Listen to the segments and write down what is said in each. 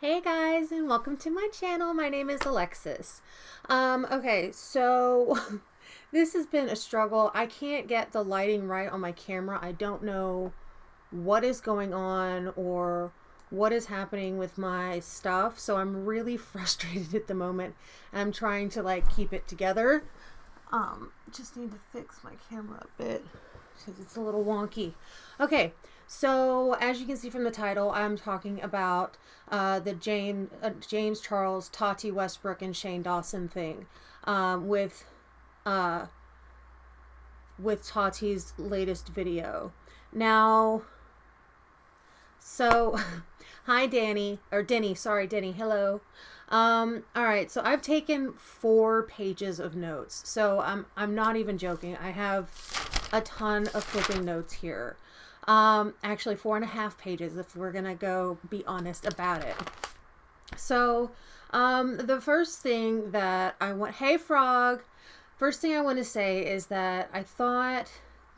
Hey guys, and welcome to my channel. My name is Alexis. Okay, so this has been a struggle. I can't get the lighting right on my camera. I don't know what is going on or what is happening with my stuff. So I'm really frustrated at the moment. I'm trying to keep it together. Just need to fix my camera a bit because it's a little wonky. Okay, so as you can see from the title, I'm talking about the James Charles, Tati Westbrook, and Shane Dawson thing uh, with Tati's latest video. Now, so hi Danny, or Denny, sorry Denny, hello. All right, so I've taken 4 pages of notes. So I'm not even joking. I have a ton of flipping notes here. Actually 4.5 pages if we're gonna go be honest about it. So, the first thing that I want, hey Frog, first thing I want to say is that I thought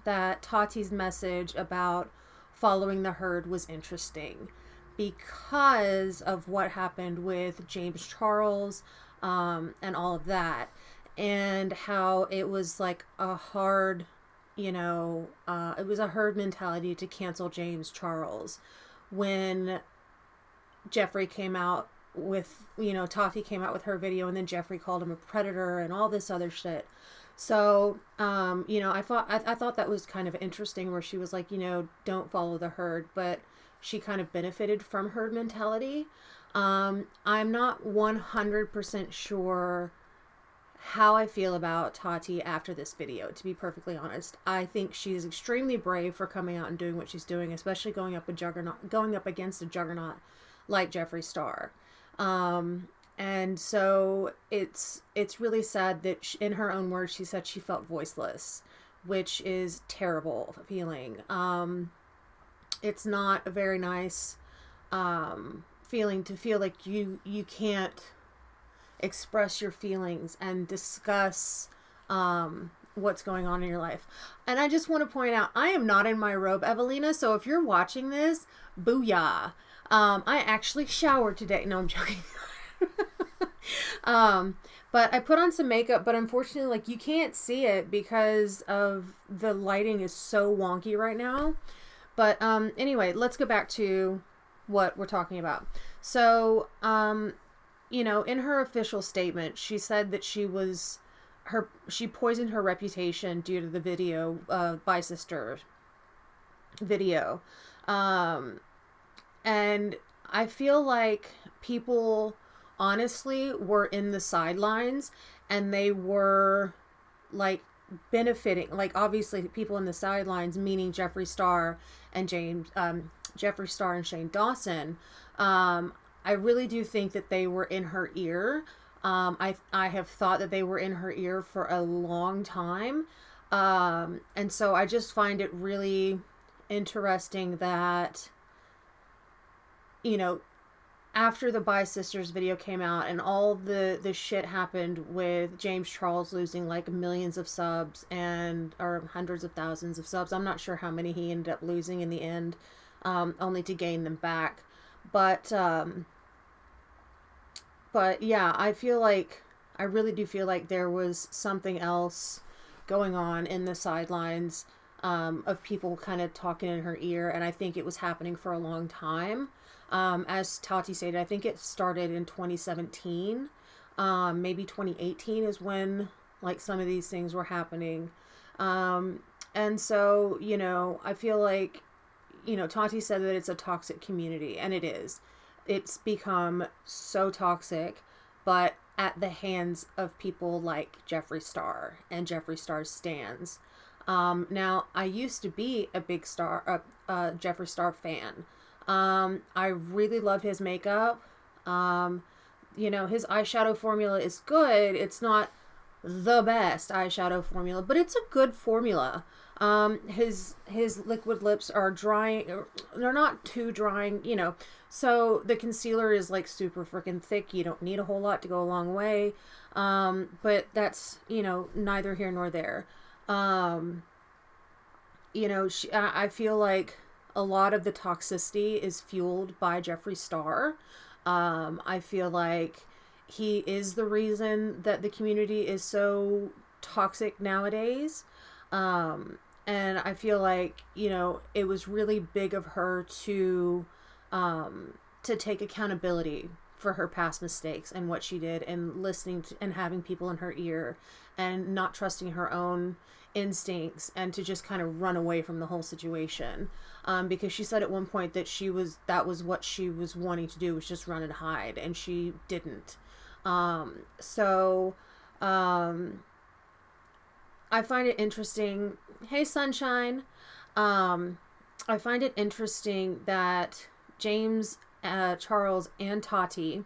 that Tati's message about following the herd was interesting because of what happened with James Charles, and all of that, and how it was like a hard, it was a herd mentality to cancel James Charles when Jeffrey came out with, Tati came out with her video, and then Jeffrey called him a predator and all this other shit. So, I thought that was kind of interesting where she was like, don't follow the herd, but she kind of benefited from herd mentality. I'm not 100% sure how I feel about Tati after this video, to be perfectly honest. I think she's extremely brave for coming out and doing what she's doing, especially going up against a juggernaut like Jeffree Star. And so it's really sad that in her own words, she said she felt voiceless, which is terrible feeling. It's not a very nice feeling to feel like you can't express your feelings and discuss what's going on in your life. And I just want to point out, I am not in my robe, Evelina, so if you're watching this, booyah. I actually showered today. No, I'm joking. But I put on some makeup, but unfortunately, you can't see it because of the lighting is so wonky right now. But anyway, let's go back to what we're talking about. So, in her official statement, she said that she poisoned her reputation due to the video, By Sister video. And I feel like people honestly were in the sidelines and they were benefiting, obviously people in the sidelines, meaning Jeffree Star and Jeffree Star and Shane Dawson. I really do think that they were in her ear. I have thought that they were in her ear for a long time. And so I just find it really interesting that, after the Bi Sisters video came out and all the shit happened with James Charles losing millions of subs or hundreds of thousands of subs. I'm not sure how many he ended up losing in the end, only to gain them back. But yeah, I really do feel like there was something else going on in the sidelines, of people kind of talking in her ear, and I think it was happening for a long time. As Tati stated, I think it started in 2017, maybe 2018 is when some of these things were happening. And so, I feel like, Tati said that it's a toxic community, and it is. It's become so toxic, but at the hands of people like Jeffree Star and Jeffree Star's stans. Now, I used to be a big Jeffree Star fan. I really love his makeup. His eyeshadow formula is good. It's not the best eyeshadow formula, but it's a good formula. His liquid lips are drying. They're not too drying, so the concealer is super freaking thick. You don't need a whole lot to go a long way. But that's, neither here nor there. I feel like a lot of the toxicity is fueled by Jeffree Star. I feel like he is the reason that the community is so toxic nowadays. And I feel like, you know, it was really big of her to take accountability for her past mistakes and what she did, and listening to, and having people in her ear, and not trusting her own instincts, and to just kind of run away from the whole situation. Because she said at one point that that was what she was wanting to do, was just run and hide, and she didn't. So I find it interesting. Hey, Sunshine. I find it interesting that James, Charles, and Tati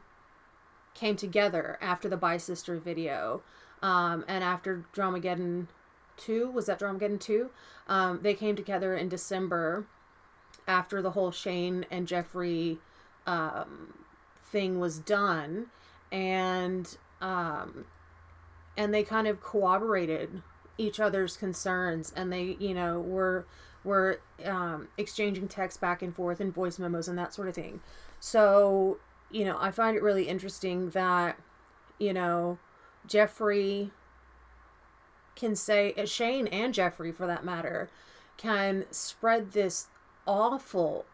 came together after the Bi Sister video, and after Dramageddon 2, was that Dramageddon 2? They came together in December after the whole Shane and Jeffrey thing was done, and they kind of corroborated each other's concerns, and they, you know, were exchanging texts back and forth and voice memos and that sort of thing. So, you know, I find it really interesting that, you know, Jeffrey can say, Shane and Jeffrey for that matter, can spread this awful,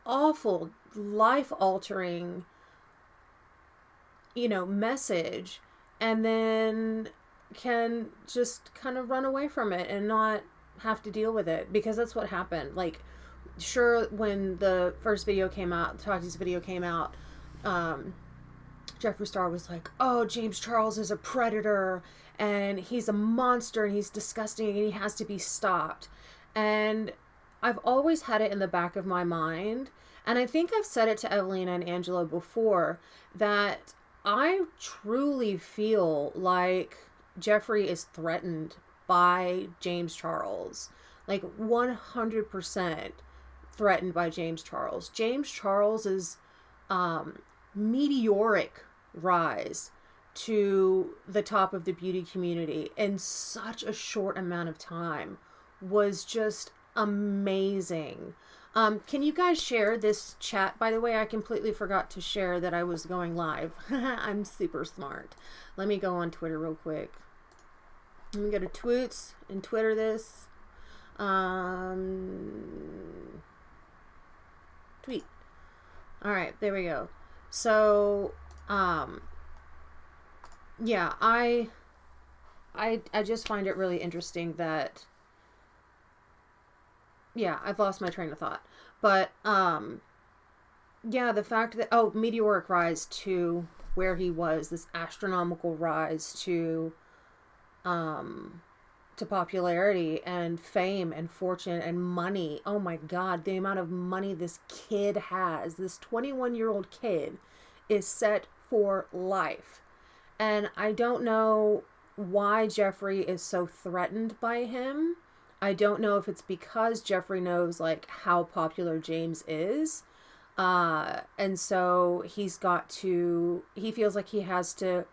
awful, life-altering, you know, message, and then can just kind of run away from it and not have to deal with it, because that's what happened. Like, sure, when the first video came out, Tati's video came out, Jeffree Star was like, oh, James Charles is a predator, and he's a monster, and he's disgusting, and he has to be stopped. And I've always had it in the back of my mind, and I think I've said it to Evelina and Angela before, that I truly feel like Jeffree is threatened by James Charles. Like, 100% threatened by James Charles. James Charles's meteoric rise to the top of the beauty community in such a short amount of time was just amazing. Can you guys share this chat? By the way, I completely forgot to share that I was going live. I'm super smart. Let me go on Twitter real quick. Let me go to Twoots and Twitter this. Tweet. All right, there we go. So, yeah, I just find it really interesting that, yeah, I've lost my train of thought. But, yeah, the fact that, oh, meteoric rise to where he was, this astronomical rise to popularity and fame and fortune and money. Oh my God, the amount of money this kid has, this 21-year-old kid, is set for life. And I don't know why Jeffree is so threatened by him. I don't know if it's because Jeffree knows, like, how popular James is. And so he feels like he has to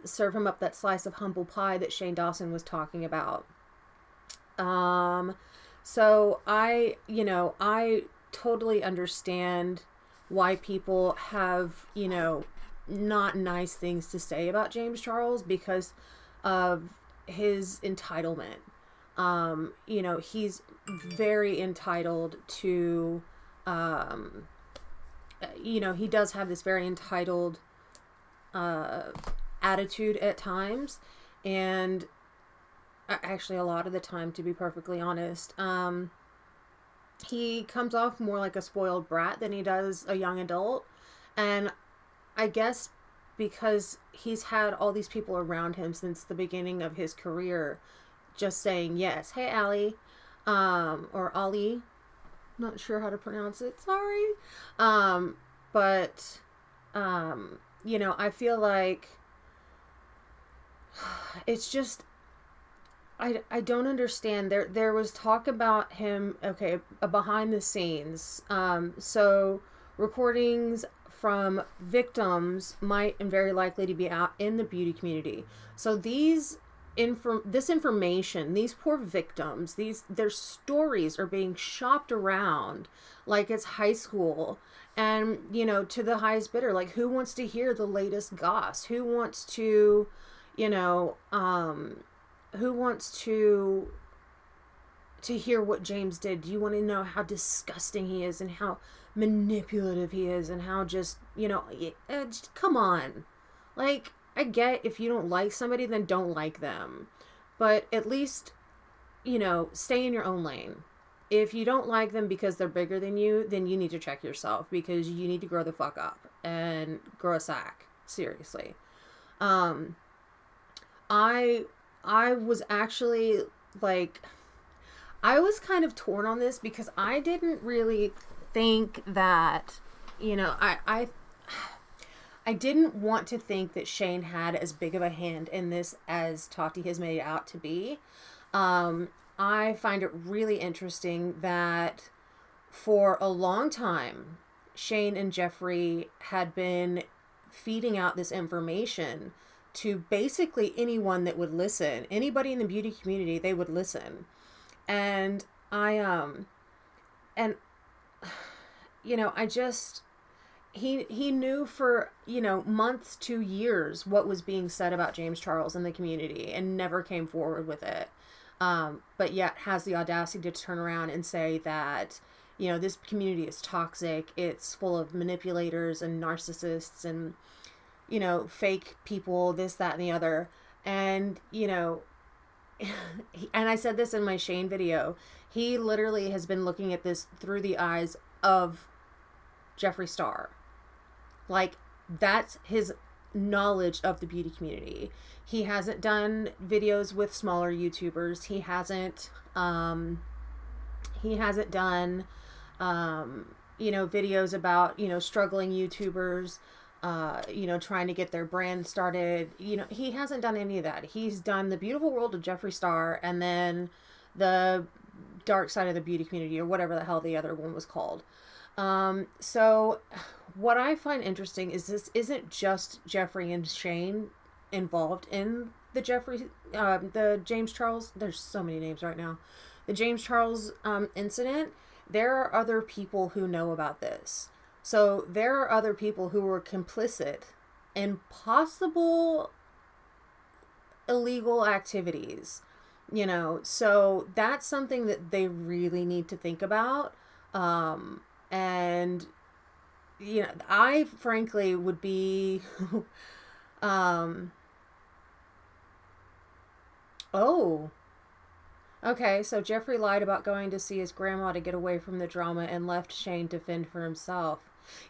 serve him up that slice of humble pie that Shane Dawson was talking about. So I totally understand why people have, you know, not nice things to say about James Charles because of his entitlement. You know, he's very entitled to, you know, he does have this very entitled, attitude at times, and actually a lot of the time, to be perfectly honest. He comes off more like a spoiled brat than he does a young adult, and I guess because he's had all these people around him since the beginning of his career just saying yes. Hey, Allie, or Ali, not sure how to pronounce it, sorry. But you know, I feel like it's just, I don't understand. There was talk about him, okay, behind the scenes. So recordings from victims might and very likely to be out in the beauty community. So this information, these poor victims, their stories are being shopped around like it's high school, And, you know, to the highest bidder, like, who wants to hear the latest goss? Who wants to, you know, who wants to hear what James did? Do you want to know how disgusting he is and how manipulative he is and how just, you know, just, come on. Like, I get if you don't like somebody, then don't like them. But at least, you know, stay in your own lane. If you don't like them because they're bigger than you, then you need to check yourself because you need to grow the fuck up and grow a sack. Seriously. I was actually like, I was kind of torn on this because I didn't really think that, you know, I didn't want to think that Shane had as big of a hand in this as Tati has made it out to be. I find it really interesting that for a long time, Shane and Jeffrey had been feeding out this information to basically anyone that would listen. Anybody in the beauty community, they would listen. And and you know, I just, he knew for, you know, months to years what was being said about James Charles in the community and never came forward with it. But yet has the audacity to turn around and say that, you know, this community is toxic. It's full of manipulators and narcissists and, you know, fake people, this, that, and the other. And, you know, and I said this in my Shane video, he literally has been looking at this through the eyes of Jeffree Star. Like, that's his knowledge of the beauty community. He hasn't done videos with smaller YouTubers. He hasn't done, you know, videos about, you know, struggling YouTubers, you know, trying to get their brand started. You know, he hasn't done any of that. He's done the beautiful world of Jeffree Star and then the dark side of the beauty community, or whatever the hell the other one was called. So what I find interesting is this isn't just Jeffrey and Shane involved in the the James Charles, there's so many names right now, the James Charles incident. There are other people who know about this. So there are other people who were complicit in possible illegal activities, you know, so that's something that they really need to think about. And, you know, I frankly would be, oh, okay, so Jeffrey lied about going to see his grandma to get away from the drama and left Shane to fend for himself.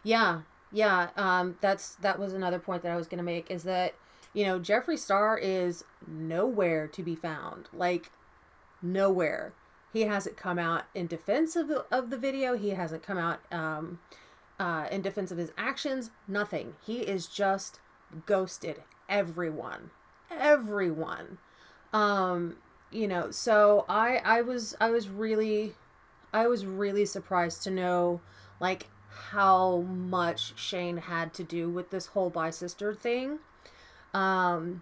Yeah. That was another point that I was going to make, is that, you know, Jeffree Star is nowhere to be found. Like, nowhere. He hasn't come out in defense of the video. He hasn't come out in defense of his actions. Nothing. He is just ghosted everyone. You know, so I was really surprised to know, like, how much Shane had to do with this whole bi-sister thing. And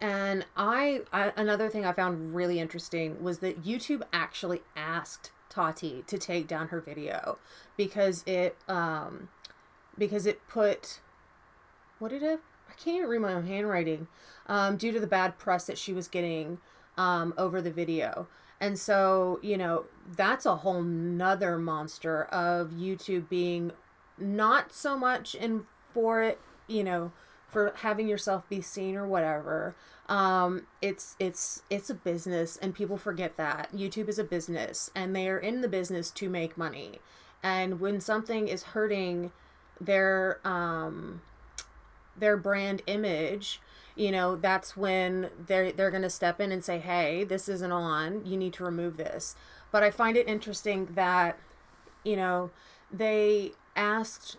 another thing I found really interesting was that YouTube actually asked Tati to take down her video because it put, what did it, I can't even read my own handwriting, due to the bad press that she was getting over the video. And so, you know, that's a whole nother monster of YouTube being not so much in for it, you know, for having yourself be seen or whatever. It's a business, and people forget that YouTube is a business and they are in the business to make money. And when something is hurting their brand image, you know, that's when they're going to step in and say, hey, this isn't on, you need to remove this. But I find it interesting that, you know, they asked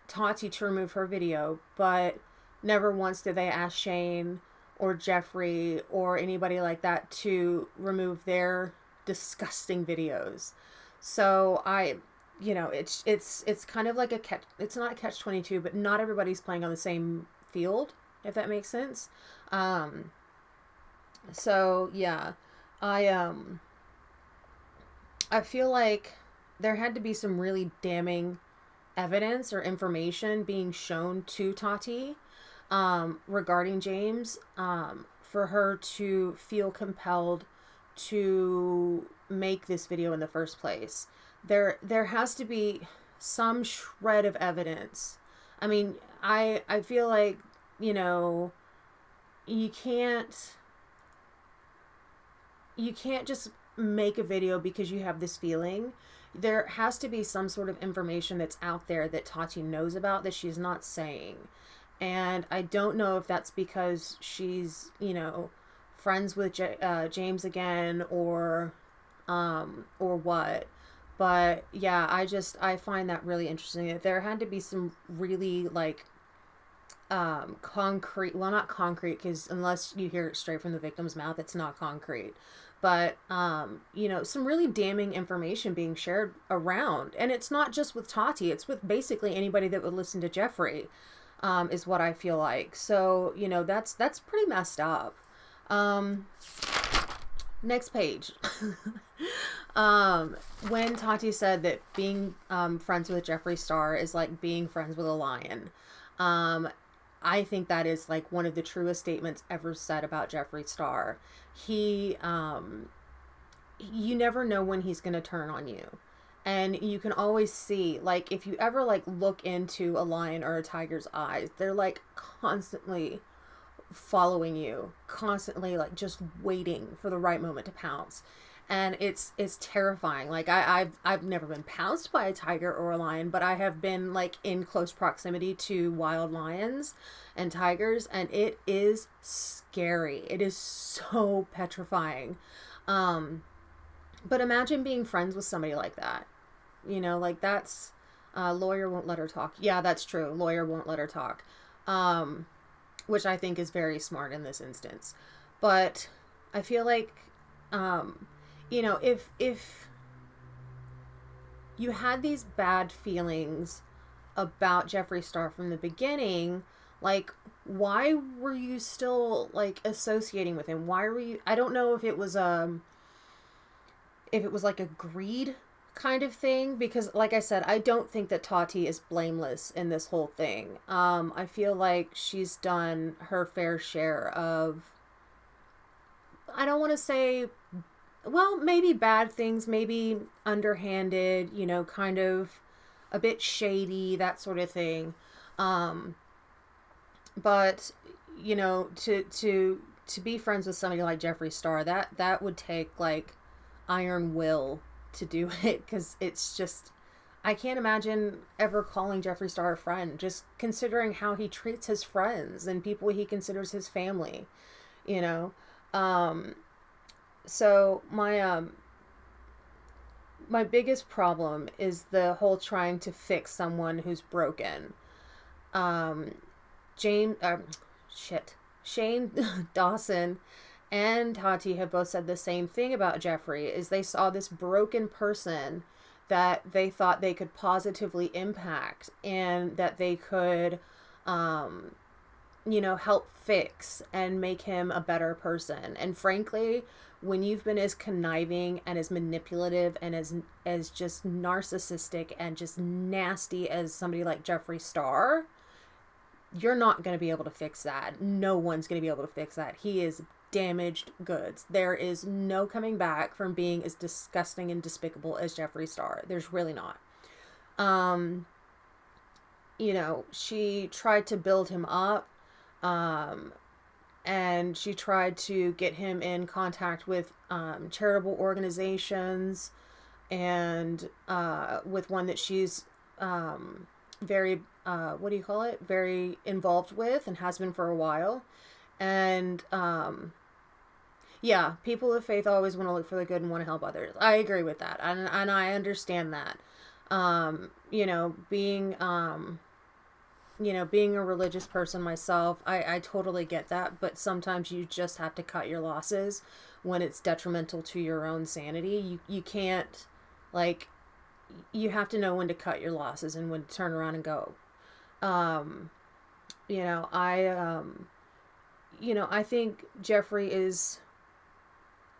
Tati to remove her video, but never once did they ask Shane or Jeffrey or anybody like that to remove their disgusting videos. So you know, it's kind of like it's not a catch-22, but not everybody's playing on the same field, if that makes sense. So yeah, I feel like there had to be some really damning evidence or information being shown to Tati regarding James for her to feel compelled to make this video in the first place. There has to be some shred of evidence. I mean, I feel like, you know, you can't just make a video because you have this feeling. There has to be some sort of information that's out there that Tati knows about that she's not saying. And I don't know if that's because she's, you know, friends with James again, or what. But yeah, I find that really interesting. There had to be some really like concrete, well, not concrete, because unless you hear it straight from the victim's mouth, it's not concrete, but you know, some really damning information being shared around. And it's not just with Tati, it's with basically anybody that would listen to Jeffrey, is what I feel like. So, you know, that's pretty messed up. Next page. When Tati said that being friends with Jeffree Star is like being friends with a lion, I think that is like one of the truest statements ever said about Jeffree Star. He, you never know when he's gonna turn on you. And you can always see, like, if you ever like look into a lion or a tiger's eyes, they're like constantly following you, constantly like just waiting for the right moment to pounce. And it's terrifying. Like I've never been pounced by a tiger or a lion, but I have been like in close proximity to wild lions and tigers, and it is scary. It is so petrifying. But imagine being friends with somebody like that. You know, like that's lawyer won't let her talk. Yeah, that's true. Lawyer won't let her talk. Which I think is very smart in this instance. But I feel like you know, if you had these bad feelings about Jeffree Star from the beginning, like, why were you still like associating with him? Why were you, I don't know if it was like a greed kind of thing, because like I said, I don't think that Tati is blameless in this whole thing. I feel like she's done her fair share of, I don't want to say, well, maybe bad things, maybe underhanded, you know, kind of a bit shady, that sort of thing. But, you know, to be friends with somebody like Jeffree Star, that would take like iron will to do it, because it's just, I can't imagine ever calling Jeffree Star a friend, just considering how he treats his friends and people he considers his family, you know. So my biggest problem is the whole trying to fix someone who's broken. Shane Dawson and Tati have both said the same thing about Jeffrey, is they saw this broken person that they thought they could positively impact, and that they could, you know, help fix and make him a better person. And frankly, when you've been as conniving and as manipulative and as just narcissistic and just nasty as somebody like Jeffree Star, you're not going to be able to fix that. No one's going to be able to fix that. He is damaged goods. There is no coming back from being as disgusting and despicable as Jeffree Star. There's really not. You know, she tried to build him up, and she tried to get him in contact with charitable organizations, and with one that she's very what do you call it, very involved with, and has been for a while. And yeah, people of faith always want to look for the good and want to help others. I agree with that, and I understand that. You know, being being a religious person myself, I totally get that, but sometimes you just have to cut your losses when it's detrimental to your own sanity. You can't, like, you have to know when to cut your losses and when to turn around and go. You know, I think Jeffrey is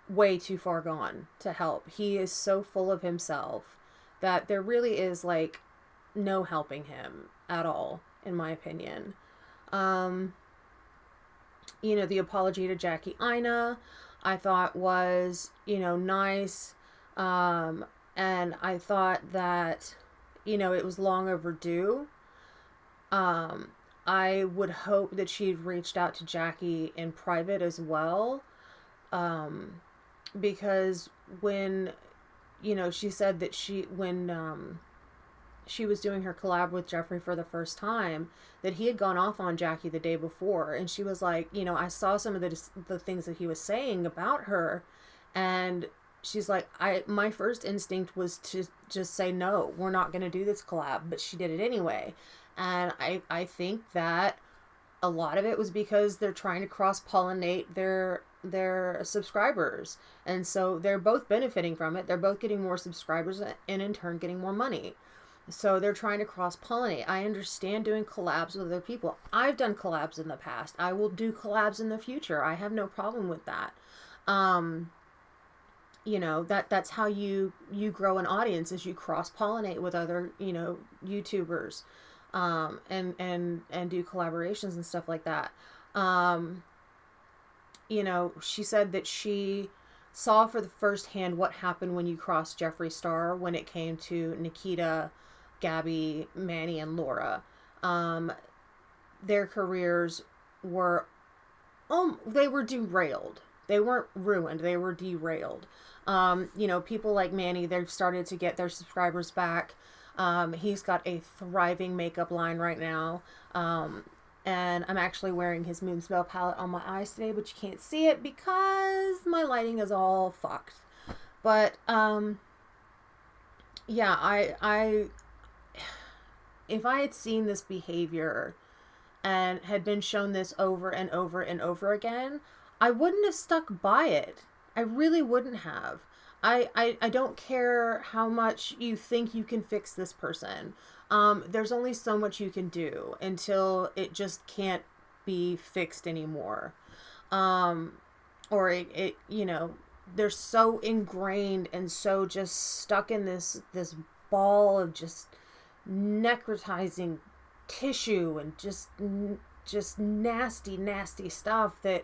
way too far gone to help. He is so full of himself that there really is, like, no helping him at all, in my opinion. Um, the apology to Jackie Ina, I thought was, nice. And I thought that, it was long overdue. Um, I would hope that she'd reached out to Jackie in private as well. Um, because when, she said that when she was doing her collab with Jeffree for the first time, that he had gone off on Jackie the day before, and she was like, I saw some of the things that he was saying about her, and she's like, my first instinct was to just say, no, we're not going to do this collab, but she did it anyway. And I think that a lot of it was because they're trying to cross-pollinate their subscribers, and so they're both benefiting from it. They're both getting more subscribers and in turn getting more money. So they're trying to cross-pollinate. I understand doing collabs with other people. I've done collabs in the past. I will do collabs in the future. I have no problem with that. That's how you grow an audience, is you cross-pollinate with other, YouTubers, and do collaborations and stuff like that. She said that she saw for the first hand what happened when you crossed Jeffree Star when it came to Nikita, Gabby, Manny, and Laura. Their careers were, they were derailed. They weren't ruined. They were derailed. People like Manny, they've started to get their subscribers back. He's got a thriving makeup line right now. And I'm actually wearing his Moonspell palette on my eyes today, but you can't see it because my lighting is all fucked. But, yeah, if I had seen this behavior and had been shown this over and over and over again, I wouldn't have stuck by it. I really wouldn't have. I don't care how much you think you can fix this person. There's only so much you can do until it just can't be fixed anymore. Or they're so ingrained and so just stuck in this ball of just necrotizing tissue and just nasty stuff that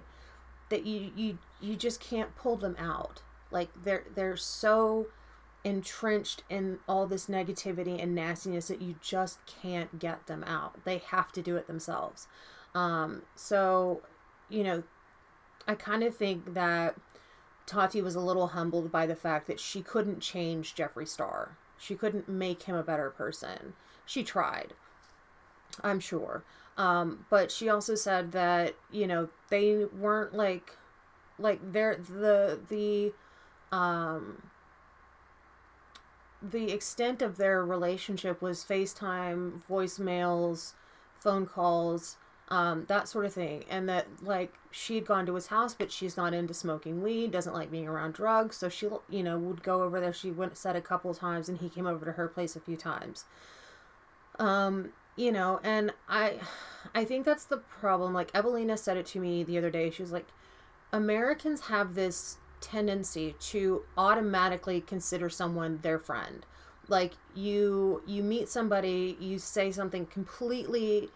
you just can't pull them out. Like they're so entrenched in all this negativity and nastiness that you just can't get them out. They have to do it themselves. So I kind of think that Tati was a little humbled by the fact that she couldn't change Jeffree Star. She couldn't make him a better person. She tried, I'm sure. But she also said that, they weren't like they're the extent of their relationship was FaceTime, voicemails, phone calls, that sort of thing. And that, like, she'd gone to his house, but she's not into smoking weed, doesn't like being around drugs. So she, would go over there. She went, said a couple of times, and he came over to her place a few times. And I think that's the problem. Like, Evelina said it to me the other day. She was like, Americans have this tendency to automatically consider someone their friend. Like, you meet somebody, you say something completely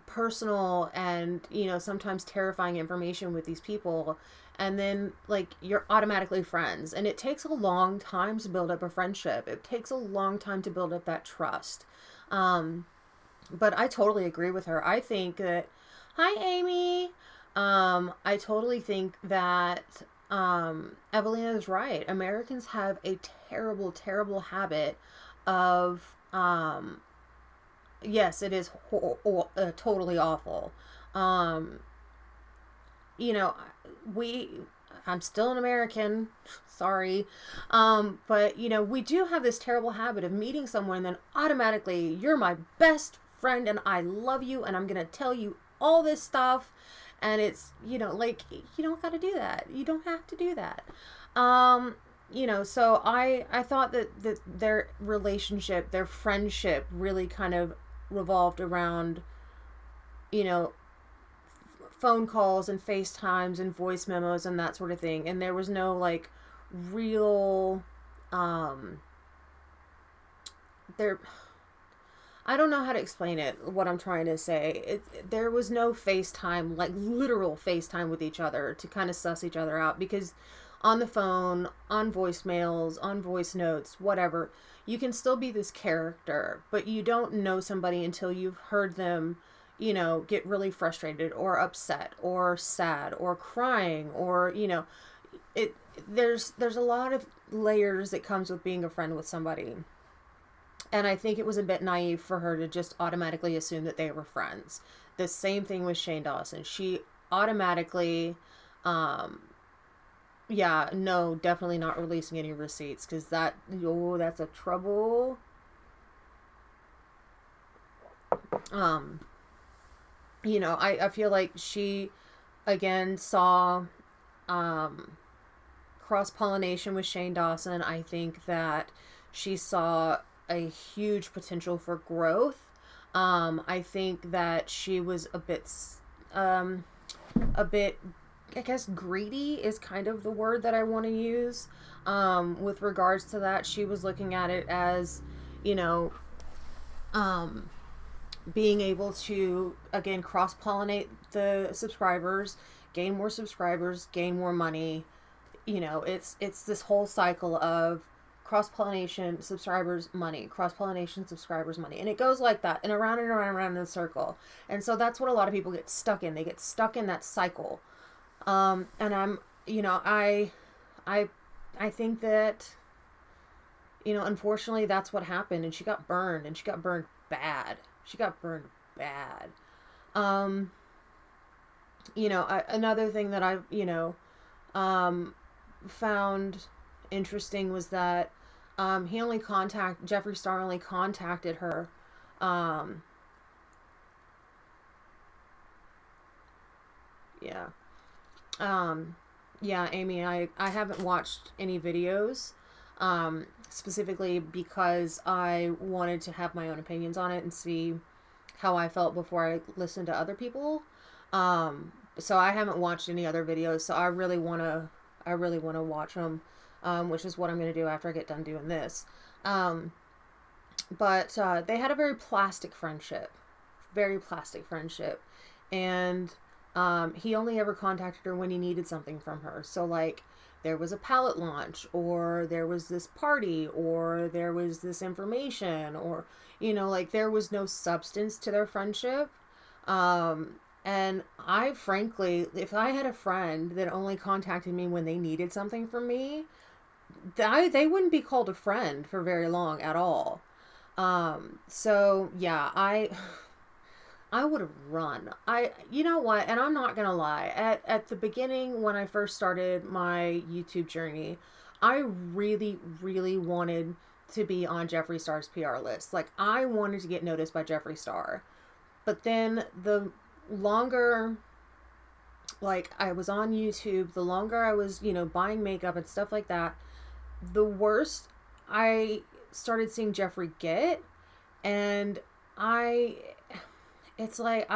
personal and sometimes terrifying information with these people, and then like you're automatically friends. And it takes a long time to build up a friendship. It takes a long time to build up that trust. But I totally agree with her. I think that, hi Amy, I totally think that Evelina is right. Americans have a terrible, terrible habit of, yes, it is totally awful. I'm still an American, sorry. But we do have this terrible habit of meeting someone and then automatically, you're my best friend and I love you and I'm going to tell you all this stuff. And it's, like, you don't got to do that. You don't have to do that. So I thought that their relationship, their friendship really kind of revolved around, phone calls and FaceTimes and voice memos and that sort of thing. And there was no, like, real, there, I don't know how to explain it, what I'm trying to say. There was no FaceTime, like literal FaceTime with each other to kind of suss each other out, because on the phone, on voicemails, on voice notes, whatever, you can still be this character, but you don't know somebody until you've heard them, get really frustrated or upset or sad or crying, or, it there's a lot of layers that comes with being a friend with somebody. And I think it was a bit naive for her to just automatically assume that they were friends. The same thing with Shane Dawson. She automatically, um, yeah, no, definitely not releasing any receipts, because that's a trouble. Um, I feel like she, again, saw, um, cross pollination with Shane Dawson. I think that she saw a huge potential for growth. I think that she was um, a bit, I guess, greedy is kind of the word that I want to use. With regards to that, she was looking at it as, you know, um, being able to, again, cross pollinate the subscribers, gain more subscribers, gain more money. It's this whole cycle of cross pollination, subscribers, money, cross pollination, subscribers, money, and it goes like that, and around and around and around in a circle. And so that's what a lot of people get stuck in. They get stuck in that cycle. And I I think that, unfortunately, that's what happened, and she got burned, and she got burned bad. She got burned bad. Um, another thing that um, found interesting was that, Jeffree Star only contacted her, um, yeah, um, yeah, Amy, I haven't watched any videos, specifically because I wanted to have my own opinions on it and see how I felt before I listened to other people. So I haven't watched any other videos, so I really want to watch them, which is what I'm going to do after I get done doing this. Um, but they had a very plastic friendship, and he only ever contacted her when he needed something from her. So, like, there was a palette launch, or there was this party, or there was this information, or, like, there was no substance to their friendship. And I, frankly, if I had a friend that only contacted me when they needed something from me, they wouldn't be called a friend for very long at all. So yeah, I would have run. You know what? And I'm not gonna lie. At the beginning, when I first started my YouTube journey, I really, really wanted to be on Jeffree Star's PR list. Like, I wanted to get noticed by Jeffree Star. But then the longer, like, I was on YouTube, the longer I was, buying makeup and stuff like that, the worse I started seeing Jeffree get. And I, it's like,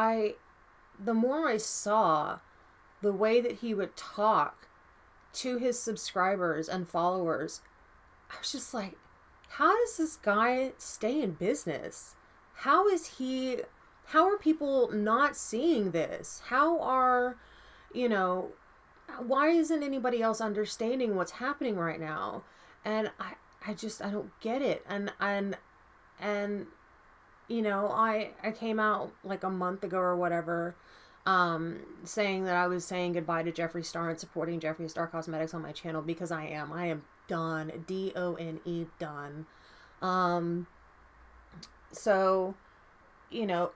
the more I saw the way that he would talk to his subscribers and followers, I was just like, how does this guy stay in business? How are people not seeing this? You know, why isn't anybody else understanding what's happening right now? And I don't get it. And I came out like a month ago or whatever, saying that I was saying goodbye to Jeffree Star and supporting Jeffree Star Cosmetics on my channel, because I am done. DONE, done. So, you know,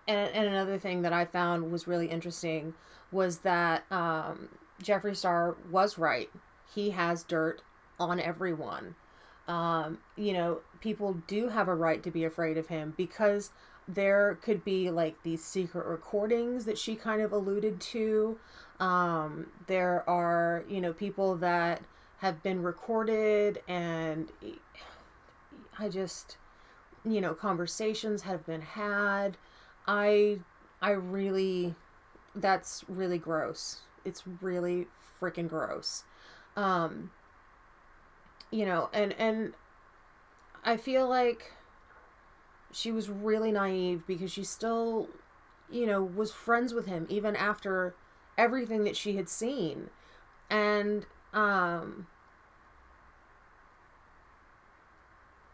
and another thing that I found was really interesting was that, Jeffree Star was right. He has dirt on everyone. People do have a right to be afraid of him, because there could be like these secret recordings that she kind of alluded to. There are, people that have been recorded, and I just, conversations have been had. I really, that's really gross. It's really freaking gross. Um, and I feel like she was really naive because she still, was friends with him even after everything that she had seen. And,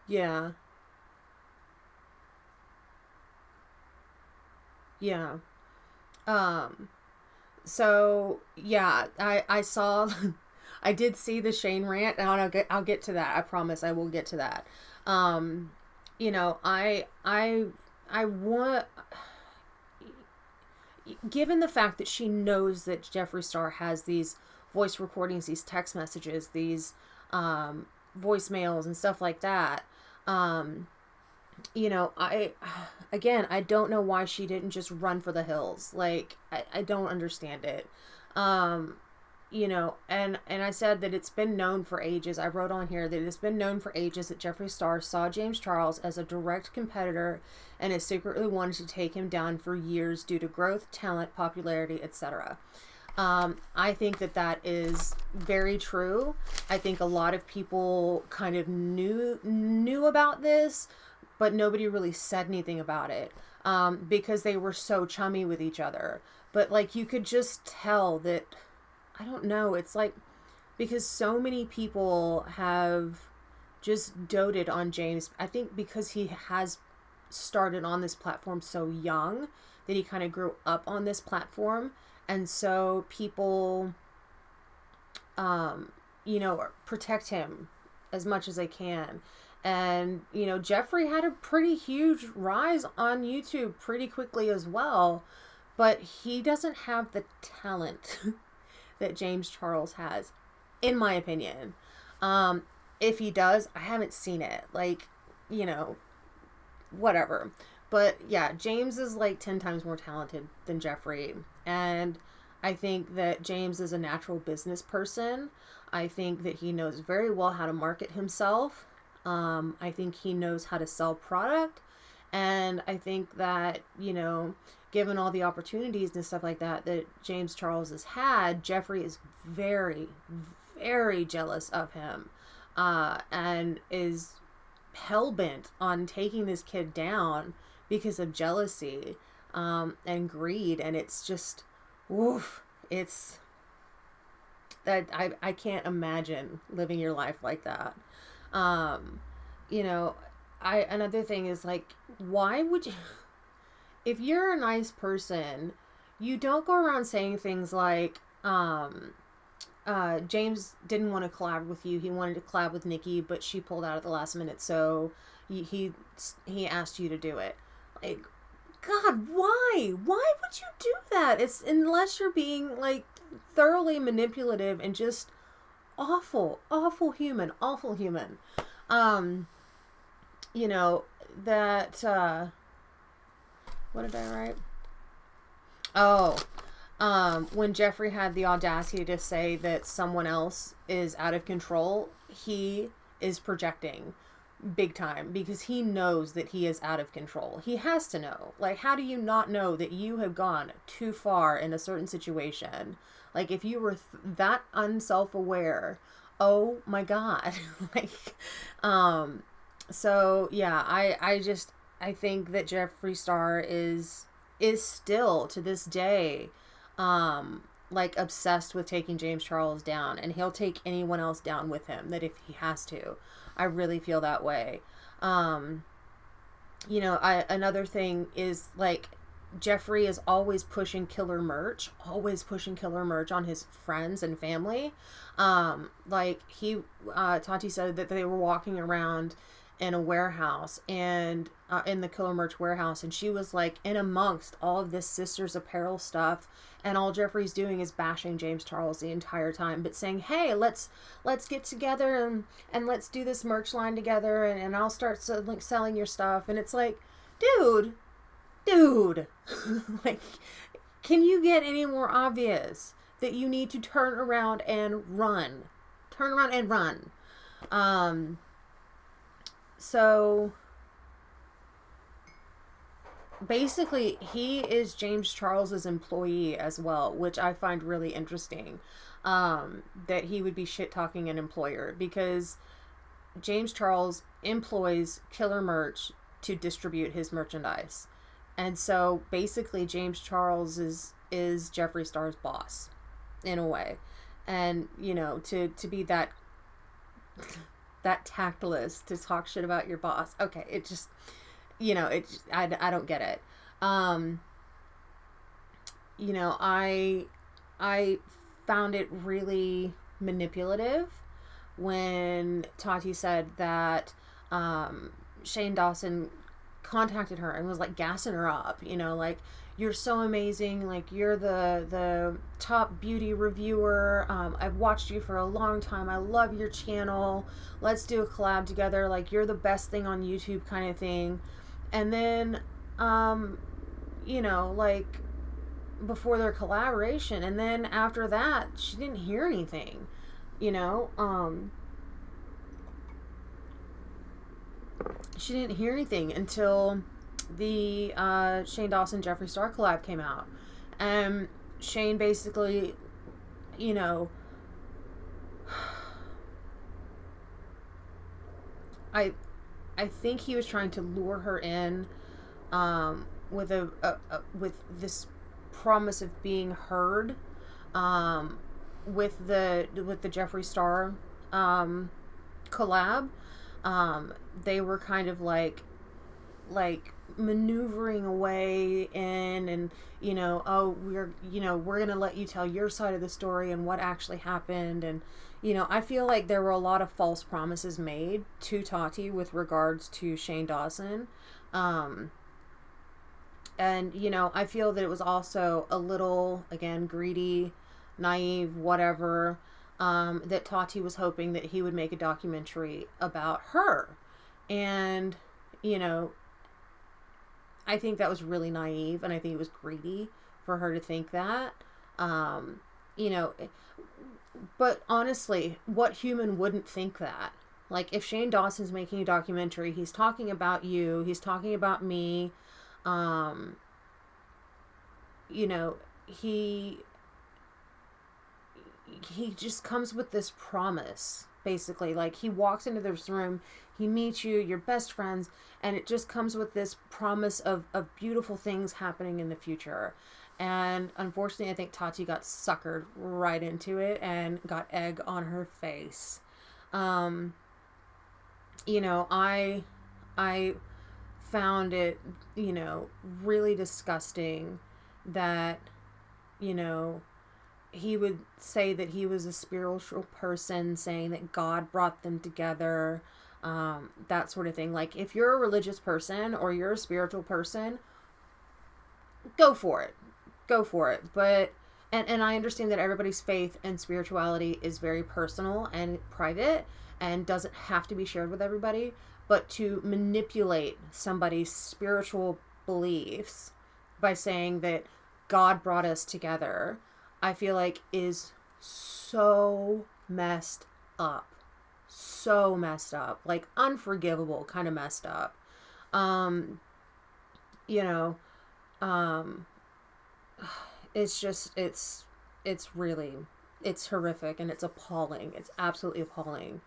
yeah, yeah. Um, so yeah, I saw, I did see the Shane rant, and I'll get to that. I promise I will get to that. Um, I want, given the fact that she knows that Jeffree Star has these voice recordings, these text messages, these voicemails and stuff like that. Um, I again, I don't know why she didn't just run for the hills. Like, I don't understand it. Um, and I said that it's been known for ages. I wrote on here that it's been known for ages that Jeffree Star saw James Charles as a direct competitor and has secretly wanted to take him down for years due to growth, talent, popularity, etc. I think that is very true. I think a lot of people kind of knew about this, but nobody really said anything about it, because they were so chummy with each other. But like, you could just tell that, I don't know, it's like, because so many people have just doted on James. I think because he has started on this platform so young, that he kind of grew up on this platform, and so people, protect him as much as they can. And, Jeffree had a pretty huge rise on YouTube pretty quickly as well, but he doesn't have the talent that James Charles has, in my opinion. If he does, I haven't seen it. Like, whatever. But yeah, James is like 10 times more talented than Jeffree. And I think that James is a natural business person. I think that he knows very well how to market himself. I think he knows how to sell product. And I think that, given all the opportunities and stuff like that James Charles has had, Jeffree is very, very jealous of him, and is hell-bent on taking this kid down because of jealousy, and greed. And it's just, oof, it's that I can't imagine living your life like that. Um, another thing is, like, why would you, if you're a nice person, you don't go around saying things like, James didn't want to collab with you. He wanted to collab with Nikki, but she pulled out at the last minute, so he asked you to do it. Like, God, why? Why would you do that? It's, unless you're being, like, thoroughly manipulative and just awful human. That, what did I write? Oh, when Jeffree had the audacity to say that someone else is out of control, he is projecting big time, because he knows that he is out of control. He has to know. Like, how do you not know that you have gone too far in a certain situation? Like, if you were that unself-aware, oh my God. Like, so yeah, I think that Jeffree Star is still to this day, like, obsessed with taking James Charles down, and he'll take anyone else down with him, that if he has to. I really feel that way. Another thing is, like, Jeffree is always pushing killer merch on his friends and family. Tati said that they were walking around in a warehouse, and in the killer merch warehouse, and she was like in amongst all of this sisters apparel stuff, and all Jeffree's doing is bashing James Charles the entire time, but saying, hey, let's get together and let's do this merch line together, and I'll start selling your stuff. And it's like, dude like, can you get any more obvious that you need to turn around and run? So basically, he is James Charles's employee as well, which I find really interesting, that he would be shit-talking an employer, because James Charles employs Killer Merch to distribute his merchandise. And so basically James Charles is Jeffree Star's boss in a way. And, you know, to be that tactless to talk shit about your boss. Okay, it just, you know, I don't get it. You know, I found it really manipulative when Tati said that Shane Dawson contacted her and was like gassing her up, you know, like, you're so amazing, like, you're the top beauty reviewer, I've watched you for a long time, I love your channel, let's do a collab together, like, you're the best thing on YouTube kind of thing. And then you know, like, before their collaboration, and then after that she didn't hear anything, you know. She didn't hear anything until the Shane Dawson Jeffree Star collab came out, and Shane basically, you know, I think he was trying to lure her in with with this promise of being heard with the Jeffree Star collab. They were kind of like maneuvering away in, and, you know, oh, we're gonna let you tell your side of the story and what actually happened. And, you know, I feel like there were a lot of false promises made to Tati with regards to Shane Dawson. And, you know, I feel that it was also a little, again, greedy, naive, whatever, that Tati was hoping that he would make a documentary about her. And, you know, I think that was really naive, and I think it was greedy for her to think that. You know, but honestly, what human wouldn't think that? Like, if Shane Dawson's making a documentary, he's talking about you, he's talking about me, you know, he just comes with this promise, basically. Like, he walks into this room, he meets you, you're best friends, and it just comes with this promise of beautiful things happening in the future. And unfortunately, I think Tati got suckered right into it and got egg on her face. You know, I found it, you know, really disgusting that, you know, he would say that he was a spiritual person, saying that God brought them together, that sort of thing. Like, if you're a religious person or you're a spiritual person, go for it. Go for it. But, and I understand that everybody's faith and spirituality is very personal and private and doesn't have to be shared with everybody. But to manipulate somebody's spiritual beliefs by saying that God brought us together, I feel like is so messed up. So messed up. Like, unforgivable kind of messed up. You know, it's just, it's really, it's horrific, and it's appalling. It's absolutely appalling.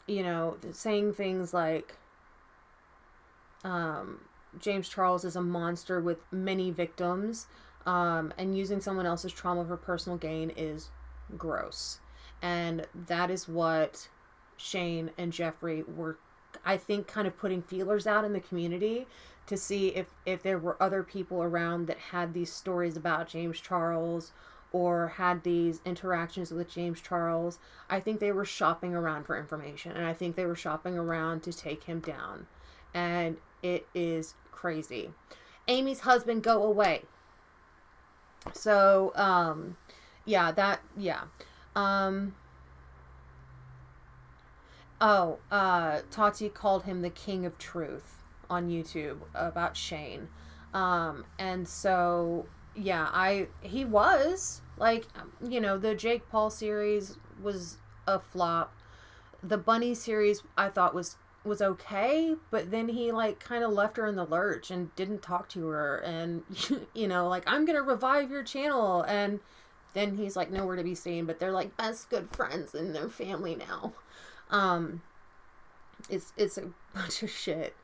You know, saying things like, James Charles is a monster with many victims, and using someone else's trauma for personal gain is gross. And that is what Shane and Jeffree were, I think, kind of putting feelers out in the community to see if there were other people around that had these stories about James Charles or had these interactions with James Charles. I think they were shopping around for information, and I think they were shopping around to take him down. And it is crazy. Amy's husband, go away. So, Tati called him the King of Truth on YouTube about Shane. And so, yeah, he was, like, you know, the Jake Paul series was a flop. The Bunny series I thought was okay, but then he, like, kind of left her in the lurch and didn't talk to her, and, you know, like, I'm gonna revive your channel, and then he's, like, nowhere to be seen, but they're, like, best good friends and they're family now. It's a bunch of shit.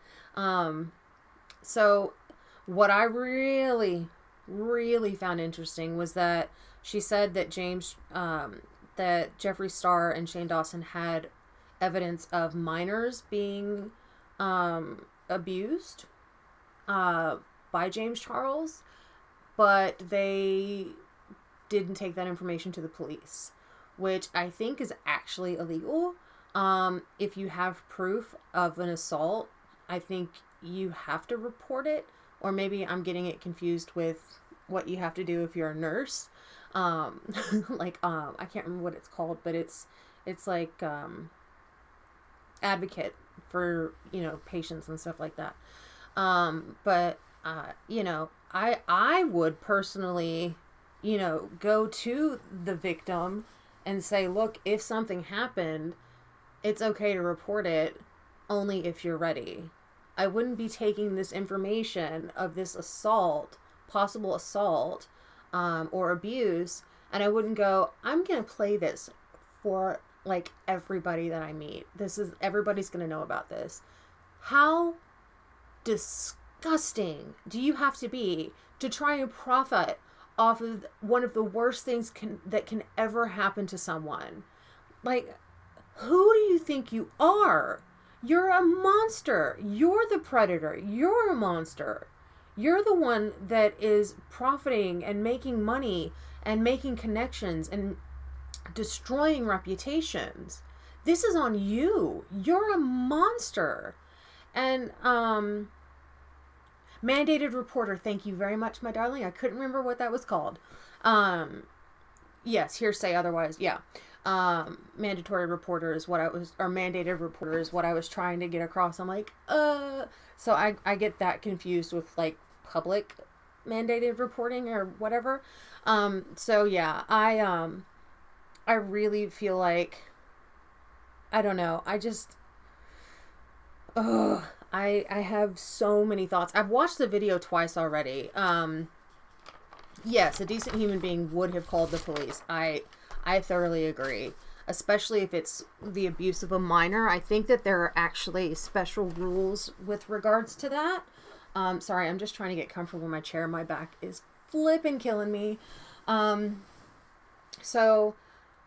So what I really found interesting was that she said that that Jeffree Star and Shane Dawson had evidence of minors being abused by James Charles, but they didn't take that information to the police, which I think is actually illegal. If you have proof of an assault, I think you have to report it, or maybe I'm getting it confused with what you have to do if you're a nurse. I can't remember what it's called, but it's like, advocate for, patients and stuff like that. I would personally, go to the victim and say, look, if something happened, it's okay to report it only if you're ready. I wouldn't be taking this information of this possible assault, or abuse, and I wouldn't go, I'm going to play this for like everybody that I meet. Everybody's going to know about this. How disgusting do you have to be to try and profit off of one of the worst things that can ever happen to someone? Like, who do you think you are? You're a monster. You're the predator. You're a monster. You're the one that is profiting and making money and making connections and destroying reputations. This is on you. You're a monster. And mandated reporter, thank you very much, my darling. I couldn't remember what that was called. Yes, hearsay otherwise. Yeah. Mandatory reporter is what mandated reporter is what I was trying to get across. I'm like, so I get that confused with like public mandated reporting or whatever. So yeah, I really feel like, I don't know. I have so many thoughts. I've watched the video twice already. Yes, a decent human being would have called the police. I thoroughly agree. Especially if it's the abuse of a minor. I think that there are actually special rules with regards to that. Sorry, I'm just trying to get comfortable in my chair. My back is flipping killing me. So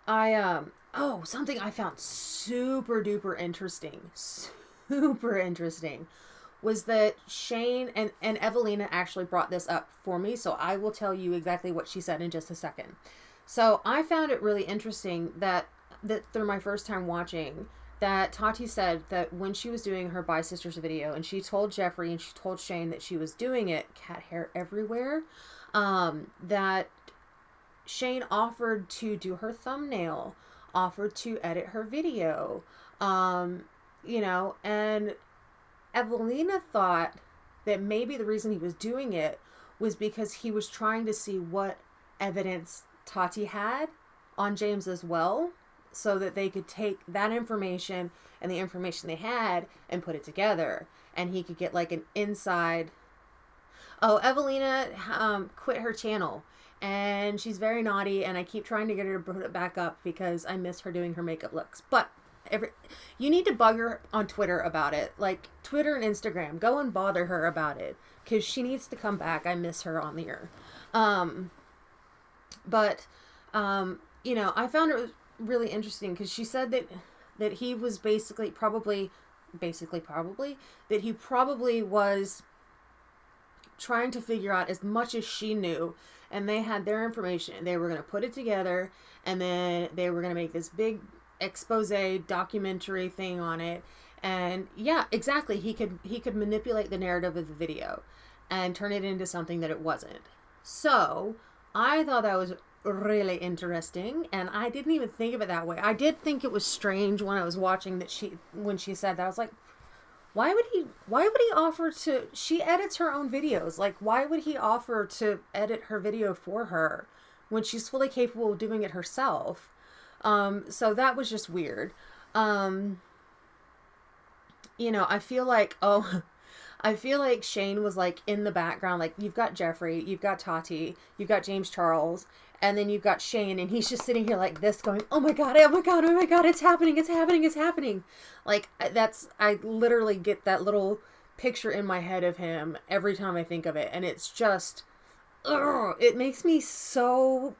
something I found super duper interesting. Super interesting was that Shane and Evelina actually brought this up for me, so I will tell you exactly what she said in just a second. So I found it really interesting that through my first time watching, that Tati said that when she was doing her Bi Sisters video, and she told Jeffree and she told Shane that she was doing it, cat hair everywhere, that Shane offered to do her thumbnail, offered to edit her video, and Evelina thought that maybe the reason he was doing it was because he was trying to see what evidence Tati had on James as well, so that they could take that information and the information they had and put it together, and he could get like an inside. Oh, Evelina quit her channel, and she's very naughty, and I keep trying to get her to put it back up because I miss her doing her makeup looks. But you need to bug her on Twitter about it, like Twitter and Instagram. Go and bother her about it, because she needs to come back. I miss her on the air. I found it really interesting because she said that he was basically that he probably was trying to figure out as much as she knew, and they had their information. They were going to put it together, and then they were going to make this big expose documentary thing on it. And yeah, exactly, he could manipulate the narrative of the video and turn it into something that it wasn't. So I thought that was really interesting, and I didn't even think of it that way. I did think it was strange when I was watching that when she said that. I was like, why would he offer to, she edits her own videos, like why would he offer to edit her video for her when she's fully capable of doing it herself? So that was just weird. I feel like, I feel like Shane was like in the background. Like, you've got Jeffrey, you've got Tati, you've got James Charles, and then you've got Shane, and he's just sitting here like this, going, "Oh my god, oh my god, oh my god, it's happening, it's happening, it's happening." Like, I literally get that little picture in my head of him every time I think of it, and it's just, ugh, it makes me so.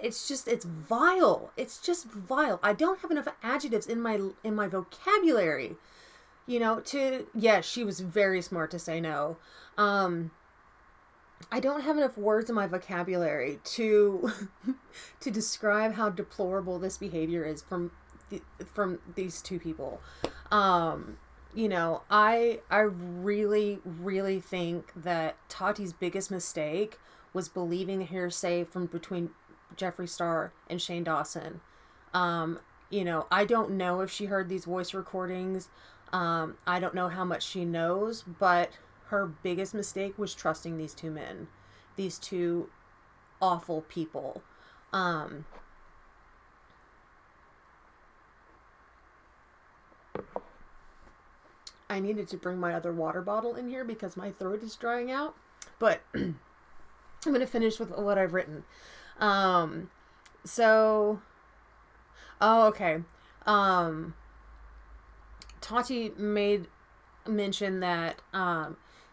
It's vile. It's just vile. I don't have enough adjectives in my vocabulary, to, yeah, she was very smart to say no. I don't have enough words in my vocabulary to to describe how deplorable this behavior is from these two people. I really, really think that Tati's biggest mistake was believing the hearsay from between Jeffree Star and Shane Dawson. I don't know if she heard these voice recordings. I don't know how much she knows, but her biggest mistake was trusting these two men, these two awful people. I needed to bring my other water bottle in here because my throat is drying out, but I'm going to finish with what I've written. Okay. Tati made mention that,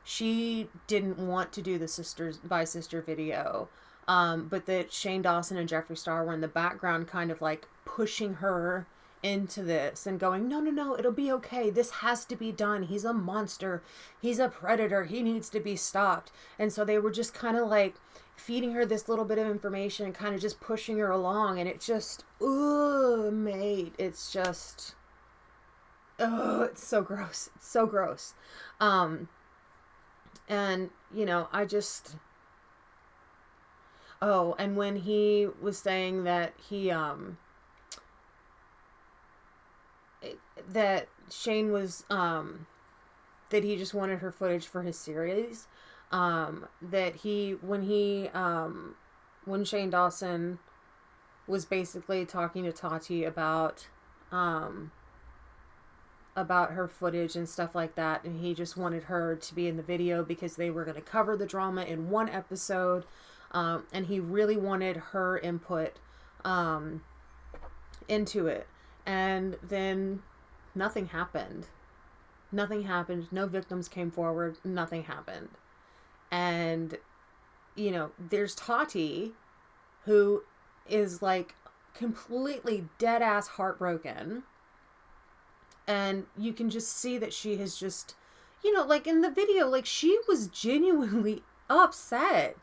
she didn't want to do the sisters by sister video, but that Shane Dawson and Jeffree Star were in the background kind of like pushing her into this and going, no, no, no, it'll be okay. This has to be done. He's a monster. He's a predator. He needs to be stopped. And so they were just kind of like feeding her this little bit of information and kind of just pushing her along. And it just, ugh, mate, it's just, oh, it's so gross. It's so gross. And, I just, oh, and when he was saying that that Shane was, that he just wanted her footage for his series, that when Shane Dawson was basically talking to Tati about her footage and stuff like that, and he just wanted her to be in the video because they were going to cover the drama in one episode, and he really wanted her input into it. And then nothing happened. Nothing happened. No victims came forward. Nothing happened. And, there's Tati, who is like completely dead ass heartbroken. And you can just see that she has just, like in the video, like she was genuinely upset.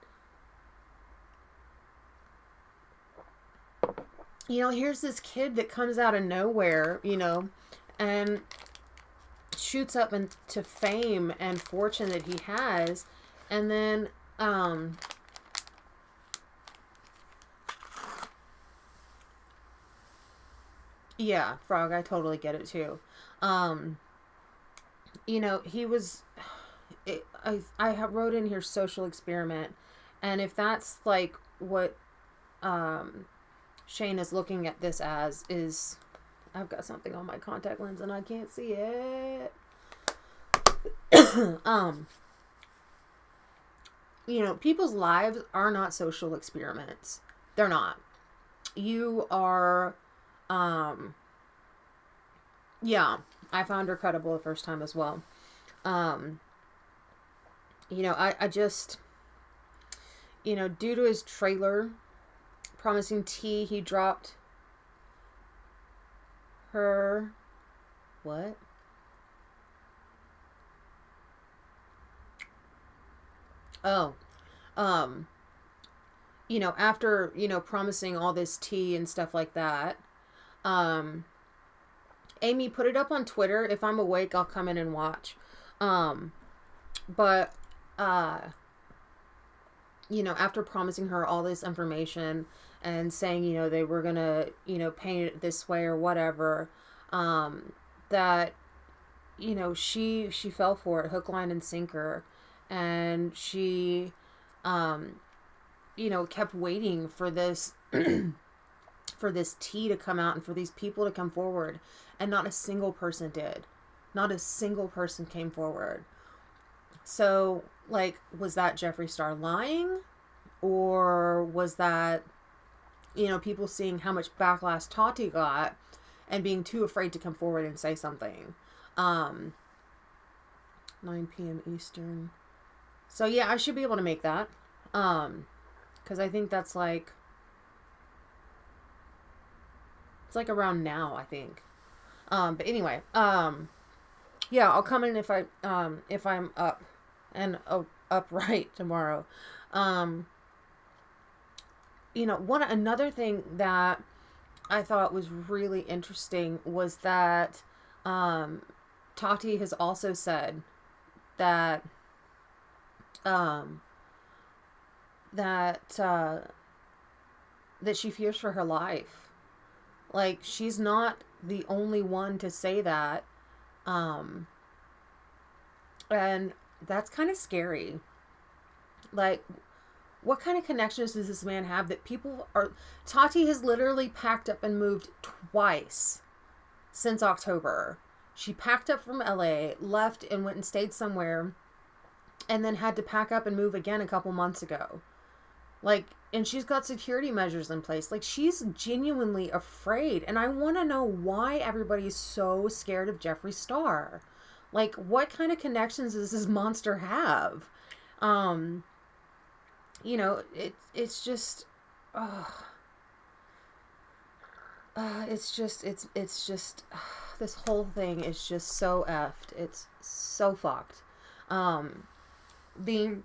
Here's this kid that comes out of nowhere, and shoots up into fame and fortune that he has. And then, yeah, Frog, I totally get it too. He was, I wrote in here social experiment. And if that's like what, Shane is looking at this as, is, I've got something on my contact lens and I can't see it. People's lives are not social experiments. They're not. You are, yeah, I found her credible the first time as well. I just, due to his trailer promising tea, he dropped her, what? Oh, after, promising all this tea and stuff like that, Amy, put it up on Twitter. If I'm awake, I'll come in and watch. But, after promising her all this information and saying, they were gonna, paint it this way or whatever, that, she fell for it, hook, line, and sinker. And she, kept waiting for this, for this tea to come out and for these people to come forward. And not a single person did. Not a single person came forward. So, like, was that Jeffree Star lying? Or was that, people seeing how much backlash Tati got and being too afraid to come forward and say something? 9 p.m. Eastern. So, yeah, I should be able to make that. Because I think that's like, it's like around now, I think. But anyway, yeah, I'll come in if I'm up and upright tomorrow. Another thing that I thought was really interesting was that Tati has also said that that she fears for her life. Like, she's not the only one to say that. And that's kind of scary. Like, what kind of connections does this man have that people are... Tati has literally packed up and moved twice since October. She packed up from LA, left and went and stayed somewhere, and then had to pack up and move again a couple months ago. Like, and she's got security measures in place. Like, she's genuinely afraid. And I want to know why everybody's so scared of Jeffree Star. Like, what kind of connections does this monster have? It's just, this whole thing is just so effed. It's so fucked. The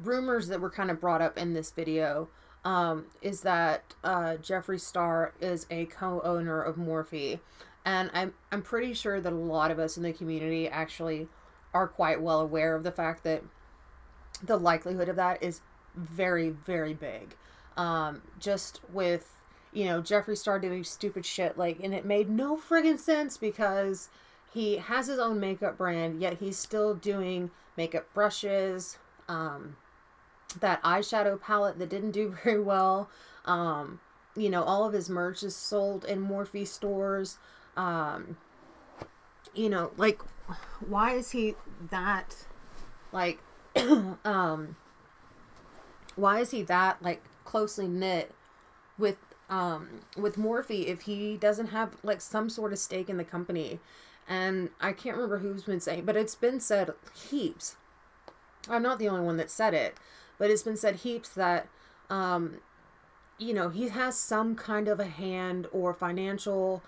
rumors that were kind of brought up in this video is that Jeffree Star is a co-owner of Morphe, and I'm pretty sure that a lot of us in the community actually are quite well aware of the fact that the likelihood of that is very, very big. Just with, Jeffree Star doing stupid shit, like, and it made no friggin' sense because he has his own makeup brand, yet he's still doing makeup brushes, that eyeshadow palette that didn't do very well. All of his merch is sold in Morphe stores. Like, why is he that, like, why is he that, like, closely knit with Morphe if he doesn't have, like, some sort of stake in the company? And I can't remember who's been saying, but it's been said heaps. I'm not the only one that said it, but it's been said heaps that, he has some kind of a hand or financial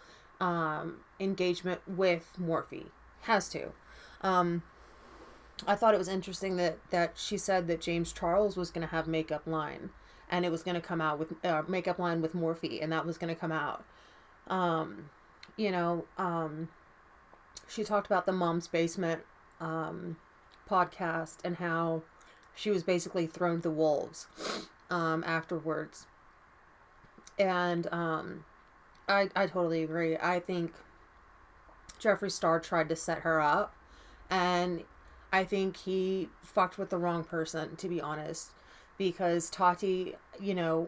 engagement with Morphe. Has to. I thought it was interesting that she said that James Charles was going to have makeup line, and it was going to come out with makeup line with Morphe, and that was going to come out. She talked about the Mom's Basement podcast and how she was basically thrown to the wolves afterwards. And I totally agree. I think Jeffree Star tried to set her up, and I think he fucked with the wrong person, to be honest, because Tati,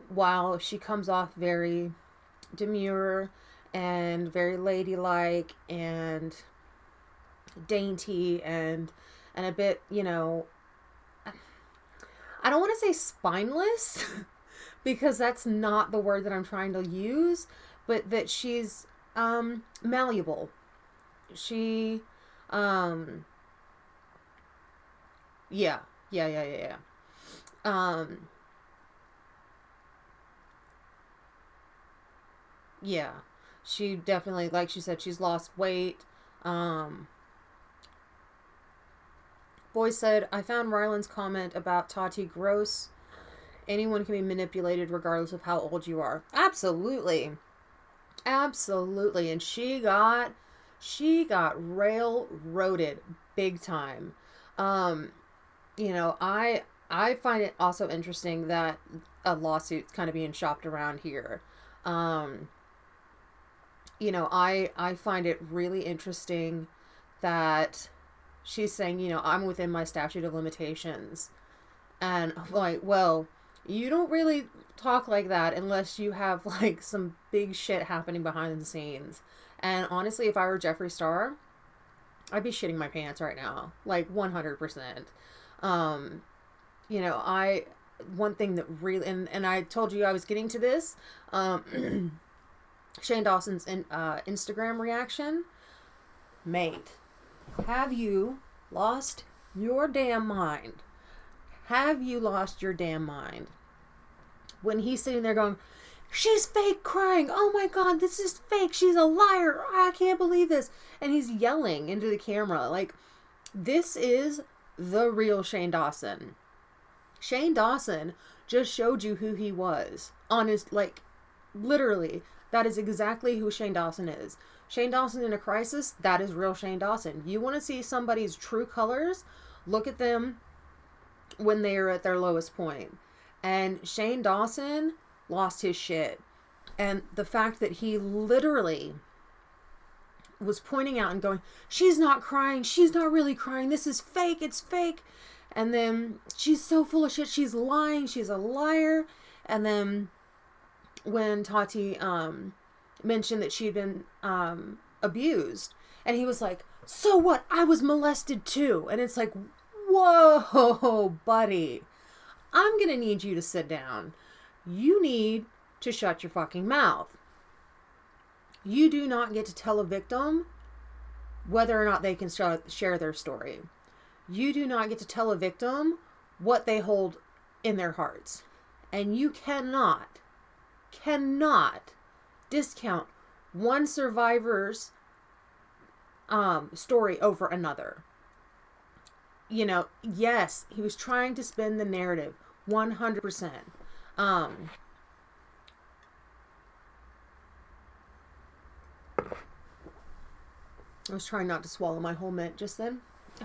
while she comes off very demure and very ladylike and dainty and a bit, I don't want to say spineless because that's not the word that I'm trying to use, but that she's malleable. She yeah. Yeah. She definitely, like she said, she's lost weight. Boy said, I found Ryland's comment about Tati gross. Anyone can be manipulated regardless of how old you are. Absolutely. Absolutely. And she got railroaded big time. I find it also interesting that a lawsuit's kind of being shopped around here. I find it really interesting that she's saying, I'm within my statute of limitations. And I'm like, well, you don't really talk like that unless you have, like, some big shit happening behind the scenes. And honestly, if I were Jeffree Star, I'd be shitting my pants right now, like 100%. You know, one thing that really, and I told you I was getting to this, Shane Dawson's Instagram reaction. Mate, have you lost your damn mind? Have you lost your damn mind? When he's sitting there going, she's fake crying. Oh my God, this is fake. She's a liar. I can't believe this. And he's yelling into the camera. Like, this is the real Shane Dawson. Shane Dawson just showed you who he was. Honest, like, literally, that is exactly who Shane Dawson is. Shane Dawson in a crisis, that is real Shane Dawson. You want to see somebody's true colors? Look at them when they are at their lowest point. And Shane Dawson lost his shit. And the fact that he literally was pointing out and going, she's not crying. She's not really crying. This is fake. It's fake. And then she's so full of shit. She's lying. She's a liar. And then when Tati mentioned that she'd been abused, and he was like, so what? I was molested too. And it's like, whoa, buddy. I'm going to need you to sit down. You need to shut your fucking mouth. You do not get to tell a victim whether or not they can share their story. You do not get to tell a victim what they hold in their hearts. And you cannot discount one survivor's story over another. You know, yes, he was trying to spin the narrative 100%. I was trying not to swallow my whole mint just then.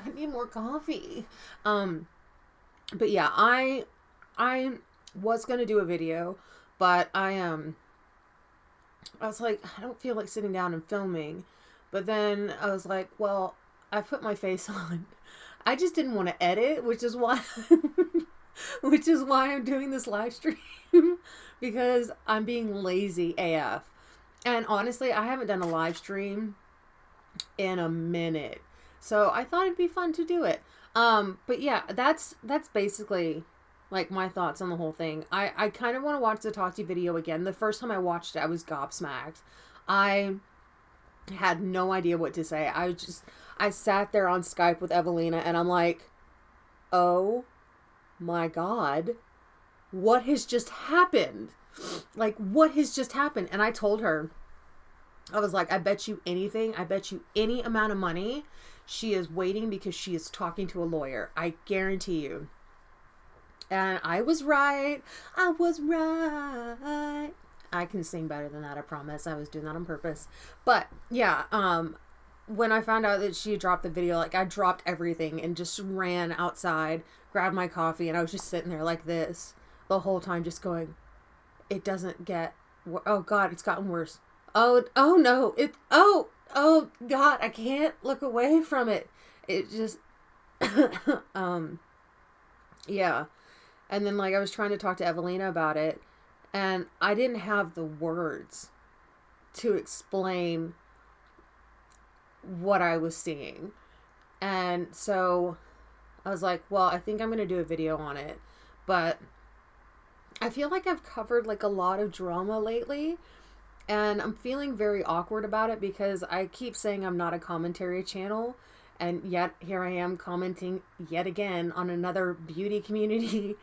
I need more coffee. But yeah, I was going to do a video, but I was like, I don't feel like sitting down and filming. But then I was like, well, I put my face on. I just didn't want to edit, which is why I'm doing this live stream, because I'm being lazy AF. And honestly, I haven't done a live stream in a minute. So I thought it'd be fun to do it. But yeah, that's basically like my thoughts on the whole thing. I kind of want to watch the Tati video again. The first time I watched it, I was gobsmacked. I had no idea what to say. I sat there on Skype with Evelina and I'm like, oh my God, what has just happened? Like, what has just happened? And I told her, I was like, I bet you anything. I bet you any amount of money she is waiting because she is talking to a lawyer. I guarantee you. And I was right. I was right. I can sing better than that, I promise. I was doing that on purpose. But yeah, when I found out that she dropped the video, like, I dropped everything and just ran outside, grabbed my coffee, and I was just sitting there like this the whole time, just going, it doesn't get, oh God, it's gotten worse. Oh no, oh God, I can't look away from it. It just, yeah. And then, like, I was trying to talk to Evelina about it, and I didn't have the words to explain what I was seeing. And so I was like, well, I think I'm going to do a video on it. But I feel like I've covered, like, a lot of drama lately, and I'm feeling very awkward about it because I keep saying I'm not a commentary channel, and yet here I am commenting yet again on another beauty community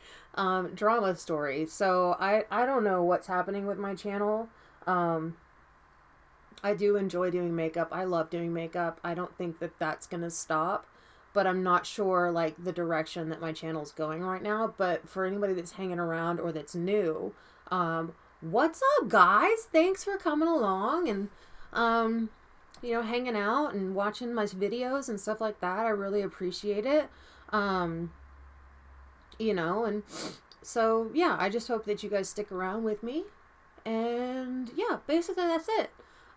drama story. So I don't know what's happening with my channel. I do enjoy doing makeup. I love doing makeup. I don't think that that's going to stop, but I'm not sure, like, the direction that my channel's going right now. But for anybody that's hanging around or that's new, what's up, guys? Thanks for coming along and, you know, hanging out and watching my videos and stuff like that. I really appreciate it. You know, and so, yeah, I just hope that you guys stick around with me. And yeah, basically that's it.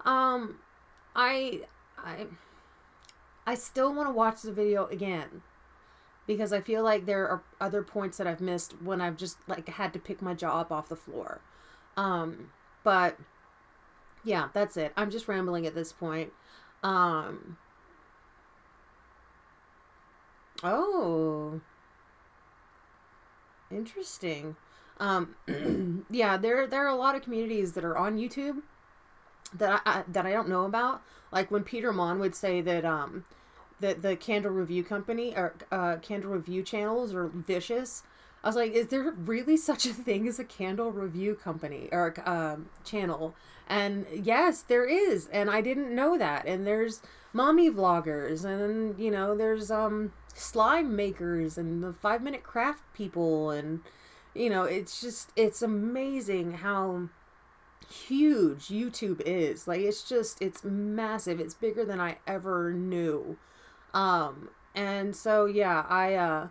I still want to watch the video again because I feel like there are other points that I've missed when I've just, like, had to pick my jaw up off the floor. But yeah, that's it. I'm just rambling at this point. Oh, interesting. Yeah, there are a lot of communities that are on YouTube that I don't know about. Like when Peter Mon would say that the candle review company or candle review channels are vicious. I was like, is there really such a thing as a candle review company or channel? And yes, there is, and I didn't know that. And there's mommy vloggers, and there's slime makers and the 5 minute craft people, and it's amazing how huge YouTube is. Like it's massive. It's bigger than I ever knew. And so yeah,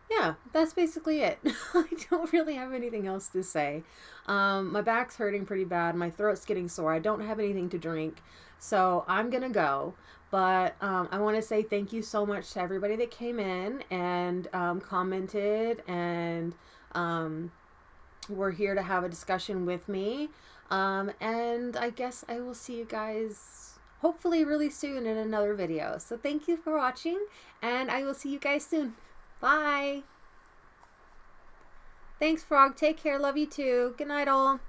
yeah, that's basically it. I don't really have anything else to say. My back's hurting pretty bad. My throat's getting sore. I don't have anything to drink. So I'm gonna go. But I want to say thank you so much to everybody that came in and commented and were here to have a discussion with me. And I guess I will see you guys hopefully really soon in another video. So thank you for watching, and I will see you guys soon. Bye. Thanks, Frog. Take care. Love you too. Good night, all.